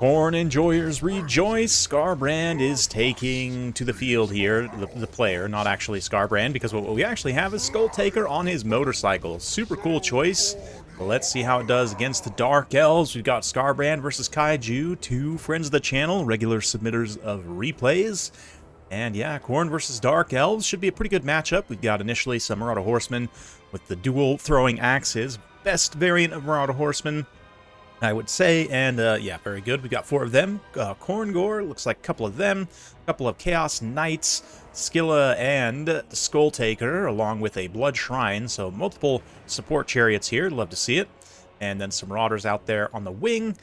Khorne enjoyers rejoice. Skarbrand is taking to the field here, the player, not actually Skarbrand, because what we actually have is Skulltaker on his motorcycle. Super cool choice. But let's see how it does against the Dark Elves. We've got Skarbrand versus Kaiju, two friends of the channel, regular submitters of replays. And yeah, Khorne versus Dark Elves should be a pretty good matchup. We've got initially some Marauder Horsemen with the dual throwing axes. Best variant of Marauder Horsemen, I would say, and yeah, very good. We got 4 of them. Khorne, looks like a couple of them. A couple of Chaos Knights, Skilla, and Skulltaker, along with a Blood Shrine. So multiple support chariots here. Love to see it. And then some Marauders out there on the wing.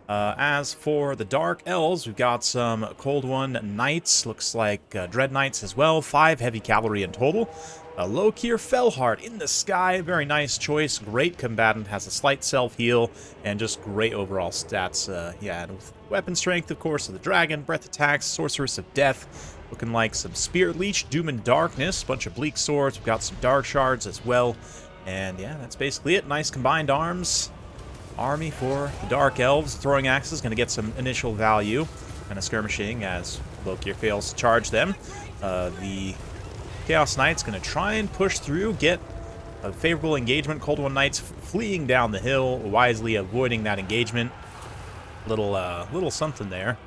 As for the Dark Elves, we've got some Cold One Knights. Looks like Dread Knights as well. 5 heavy cavalry in total. Lokir Fellheart in the sky, very nice choice, great combatant, has a slight self-heal, and just great overall stats. Yeah, and with weapon strength, of course, of the dragon, breath attacks, sorceress of death, looking like some Spirit Leech, Doom and Darkness, bunch of bleak swords, we've got some dark shards as well, and yeah, that's basically it. Nice combined arms army for the Dark Elves. Throwing axes going to get some initial value, kind of skirmishing as Lokir fails to charge them. The Chaos Knight's going to try and push through, get a favorable engagement. Cold One Knight's fleeing down the hill, wisely avoiding that engagement. Little something there.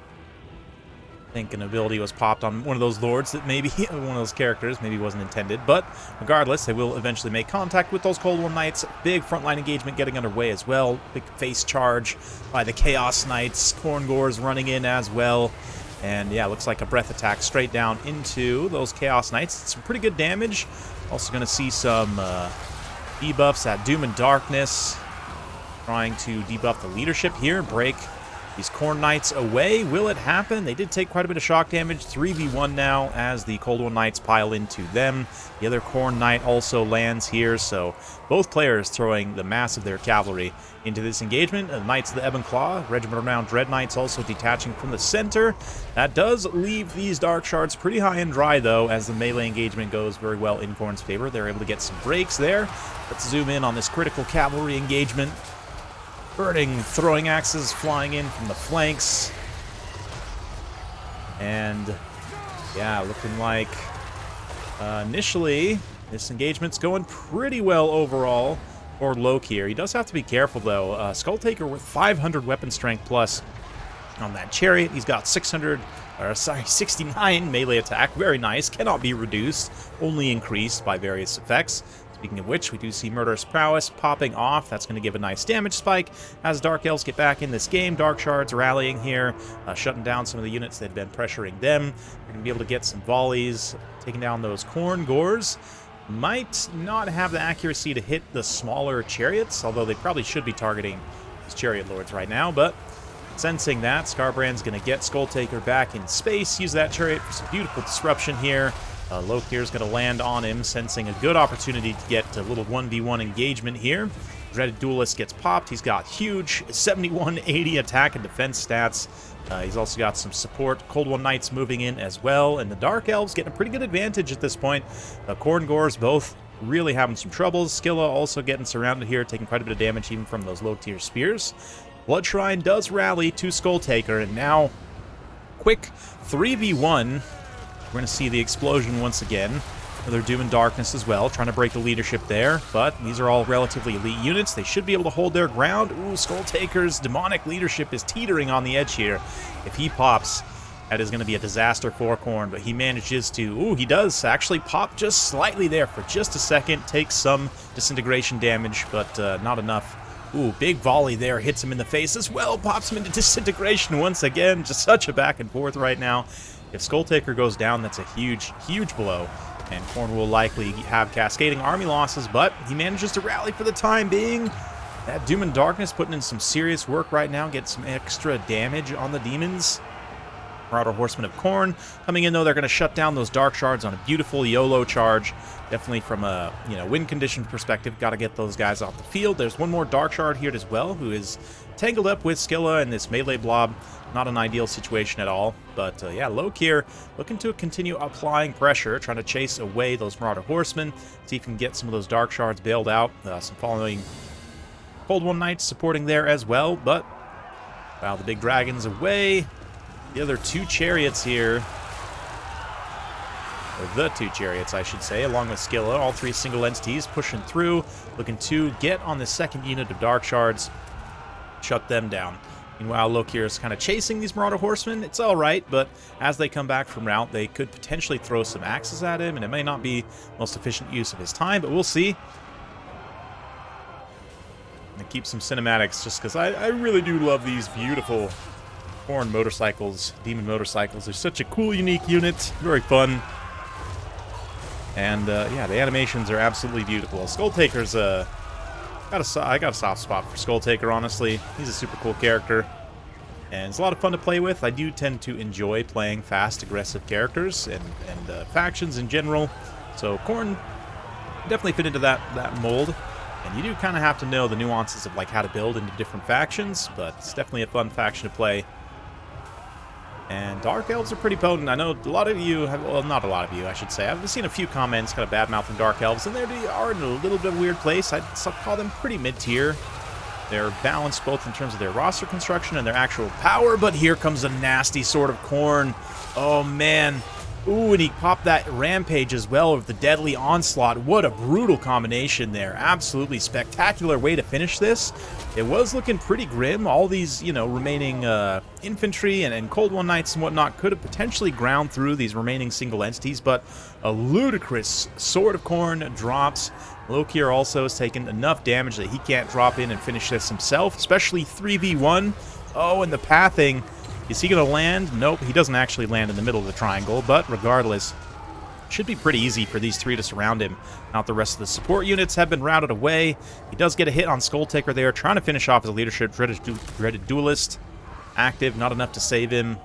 I think an ability was popped on one of those lords that maybe, one of those characters, maybe wasn't intended. But regardless, they will eventually make contact with those Cold One Knights. Big frontline engagement getting underway as well. Big face charge by the Chaos Knights. Khorne running in as well. And yeah, looks like a breath attack straight down into those Chaos Knights. It's some pretty good damage. Also going to see some debuffs at Doom and Darkness. Trying to debuff the leadership here. Break these Khorne Knights away. Will it happen? They did take quite a bit of shock damage. 3v1 now as the Cold One Knights pile into them. The other Khorne Knight also lands here. So both players throwing the mass of their cavalry into this engagement. The Knights of the Ebon Claw, Regiment Renowned Dread Knights also detaching from the center. That does leave these Dark Shards pretty high and dry, though, as the melee engagement goes very well in Khorne's favor. They're able to get some breaks there. Let's zoom in on this critical cavalry engagement. Burning throwing axes flying in from the flanks. And yeah, looking like initially this engagement's going pretty well overall for Lokir. He does have to be careful, though. Skulltaker with 500 weapon strength plus on that chariot. He's got 69 melee attack. Very nice. Cannot be reduced. Only increased by various effects. Speaking of which, we do see Murderous Prowess popping off. That's going to give a nice damage spike as Dark Elves get back in this game. Dark Shards rallying here, shutting down some of the units that had been pressuring them. They're going to be able to get some volleys, taking down those Khorne. Might not have the accuracy to hit the smaller chariots, although they probably should be targeting these chariot lords right now. But sensing that, Skarbrand's going to get Skulltaker back in space, use that chariot for some beautiful disruption here. Lokir's going to land on him, sensing a good opportunity to get a little 1v1 engagement here. Dreaded Duelist gets popped. He's got huge 71-80 attack and defense stats. He's also got some support. Cold One Knights moving in as well. And the Dark Elves getting a pretty good advantage at this point. Khorne both really having some troubles. Skilla also getting surrounded here, taking quite a bit of damage even from those low-tier spears. Blood Shrine does rally to Skulltaker, and now quick 3v1. We're going to see the explosion once again. Another Doom and Darkness as well, trying to break the leadership there. But these are all relatively elite units. They should be able to hold their ground. Ooh, Skulltaker's demonic leadership is teetering on the edge here. If he pops, that is going to be a disaster for Khorne. But he manages to... Ooh, he does actually pop just slightly there for just a second. Takes some disintegration damage, but not enough. Ooh, big volley there. Hits him in the face as well. Pops him into disintegration once again. Just such a back and forth right now. If Skulltaker goes down, that's a huge, huge blow. And Khorne will likely have cascading army losses, but he manages to rally for the time being. That Doom and Darkness putting in some serious work right now. Get some extra damage on the demons. Marauder Horsemen of Khorne coming in, though. They're going to shut down those Dark Shards on a beautiful YOLO charge. Definitely from a win condition perspective, got to get those guys off the field. There's one more Dark Shard here as well, who is tangled up with Skilla and this melee blob. Not an ideal situation at all. But yeah, Lokir looking to continue applying pressure, trying to chase away those Marauder Horsemen. See if he can get some of those Dark Shards bailed out. Some following Cold One Knights supporting there as well, but Wow, the big dragon's away. The other 2 chariots here, or the 2 chariots, I should say, along with Skilla, all 3 single entities pushing through, looking to get on the second unit of Dark Shards, shut them down. Meanwhile, Lokir is kind of chasing these Marauder Horsemen. It's all right, but as they come back from route, they could potentially throw some axes at him, and it may not be most efficient use of his time, but we'll see. And keep some cinematics, just because I really do love these beautiful Khorne motorcycles, demon motorcycles. They're such a cool, unique unit, very fun. And yeah, the animations are absolutely beautiful. Skulltaker's I got a soft spot for Skulltaker, honestly. He's a super cool character, and it's a lot of fun to play with. I do tend to enjoy playing fast, aggressive characters and factions in general. So Khorne definitely fit into that mold. And you do kind of have to know the nuances of like how to build into different factions, but it's definitely a fun faction to play. And Dark Elves are pretty potent. I know a lot of you have, well, not a lot of you, I should say. I've seen a few comments kind of bad-mouthing Dark Elves, and they are in a little bit of a weird place. I'd call them pretty mid-tier. They're balanced both in terms of their roster construction and their actual power, but here comes a nasty Sword of Khorne. Oh, man. Ooh, and he popped that Rampage as well with the Deadly Onslaught. What a brutal combination there. Absolutely spectacular way to finish this. It was looking pretty grim. All these, you know, remaining infantry and Cold One Knights and whatnot could have potentially ground through these remaining single entities, but a ludicrous Sword of Khorne drops. Lokir also has taken enough damage that he can't drop in and finish this himself, especially 3v1. Oh, and the pathing. Is he going to land? Nope, he doesn't actually land in the middle of the triangle, but regardless, should be pretty easy for these 3 to surround him. Not the rest of the support units have been routed away. He does get a hit on Skulltaker there, trying to finish off his leadership. Dreaded Duelist, active, not enough to save him.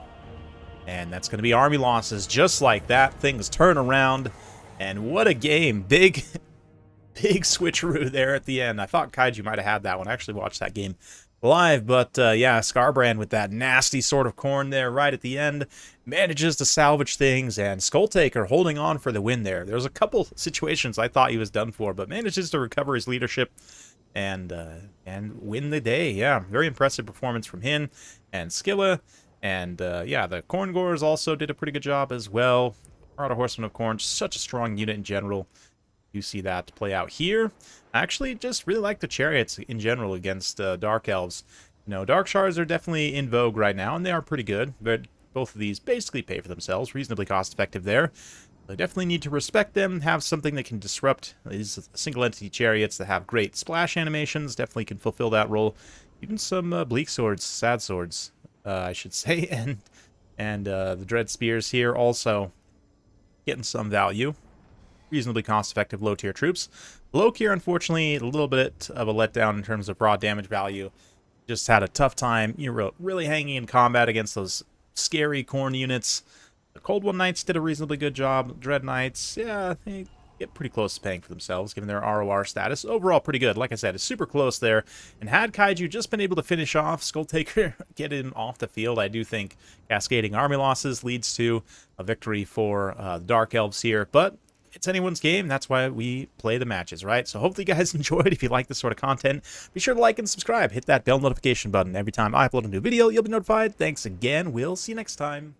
And that's going to be army losses. Just like that, things turn around. And what a game. Big switcheroo there at the end. I thought Kaiju might have had that one. I actually watched that game live, but yeah, Scarbrand with that nasty Sword of Khorne there right at the end manages to salvage things, and Skulltaker holding on for the win there. There's a couple situations I thought he was done for, but manages to recover his leadership and win the day. Yeah, very impressive performance from him and Skilla, and yeah, the Khorngors also did a pretty good job as well. Marauder Horsemen of Khorne, such a strong unit in general. You see that play out here. I actually just really like the chariots in general against Dark Elves. You know, Dark Shards are definitely in vogue right now, and they are pretty good. But both of these basically pay for themselves, reasonably cost-effective there. They definitely need to respect them, have something that can disrupt these single-entity chariots that have great splash animations. Definitely can fulfill that role. Even some bleak swords, sad swords, I should say, and the Dread Spears here also getting some value. Reasonably cost-effective low-tier troops. Low-tier, unfortunately, a little bit of a letdown in terms of raw damage value. Just had a tough time. You're really hanging in combat against those scary Khorne units. The Cold One Knights did a reasonably good job. Dread Knights, yeah, they get pretty close to paying for themselves, given their ROR status. Overall, pretty good. Like I said, it's super close there. And had Kaiju just been able to finish off Skulltaker, get him off the field, I do think cascading army losses leads to a victory for the Dark Elves here. But it's anyone's game. That's why we play the matches, right? So hopefully you guys enjoyed. If you like this sort of content, be sure to like and subscribe. Hit that bell notification button. Every time I upload a new video, you'll be notified. Thanks again. We'll see you next time.